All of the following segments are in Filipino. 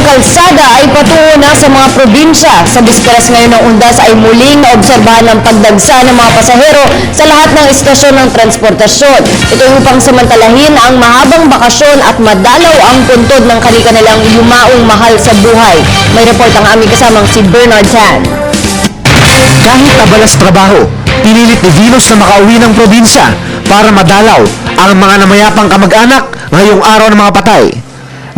kalsada ay patungo na sa mga probinsya. Sa bisperas ngayon ng undas ay muling naobserbahan ng pagdagsa ng mga pasahero sa lahat ng istasyon ng transportasyon. Ito upang samantalahin ang mahabang bakasyon at madalaw ang puntod ng kanilang yumaong mahal sa buhay. May report ang aming kasamang si Bernard Tan. Kahit abalas trabaho, pinilit ni Venus na makauwi ng probinsya para madalaw ang mga namayapang kamag-anak ngayong araw ng mga patay.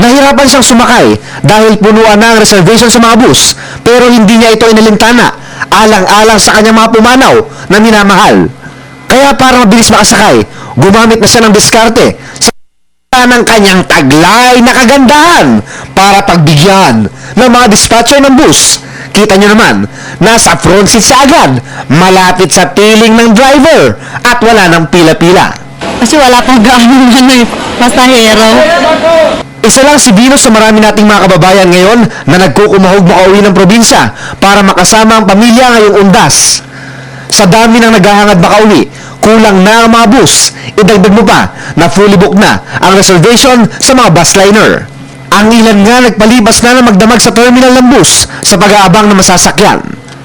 Nahirapan siyang sumakay dahil punuan na ang reservation sa mga bus, pero hindi niya ito inalintana, alang-alang sa kanyang mga pumanaw na minamahal. Kaya para mabilis makasakay, gumamit na siya ng diskarte sa ng kanyang taglay na kagandahan para pagbigyan ng mga dispatcher ng bus. Kita nyo naman, nasa front seat siya agad, malapit sa tiling ng driver at wala ng pila-pila. Kasi wala pang gaano pasahero. Isa lang si Venus sa marami nating mga kababayan ngayon na nagkukumahog makauwi ng probinsya para makasama ang pamilya ngayong undas. Sa dami ng naghahangad makauwi, kulang na ang mga bus. Idagdag mo pa na fully booked na ang reservation sa mga bus liner. Ang ilan nga nagpalibas na magdamag sa terminal ng bus sa pag-aabang ng masasakyan.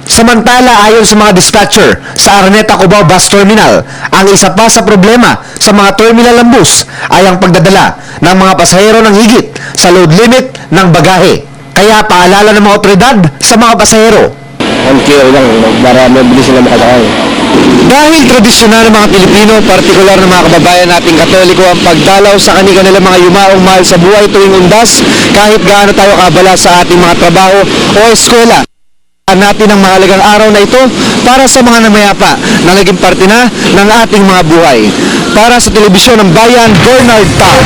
Samantala, ayon sa mga dispatcher sa Araneta Cubao Bus Terminal, ang isa pa sa problema sa mga terminal ng bus ay ang pagdadala ng mga pasahero ng higit sa load limit ng bagahe. Kaya paalala ng mga otoridad sa mga pasahero. Unfair lang, para mabilis sila makasakay. Dahil tradisyonal ng mga Pilipino, partikular ng mga kababayan nating Katoliko ang pagdalaw sa kanilang mga yumaong mahal sa buhay tuwing undas, kahit gaano tayo kabala sa ating mga trabaho o eskwela. Natin ang mahalagang araw na ito para sa mga namayapa na naging parte na ng ating mga buhay. Para sa Telebisyon ng Bayan, Bernard Tan.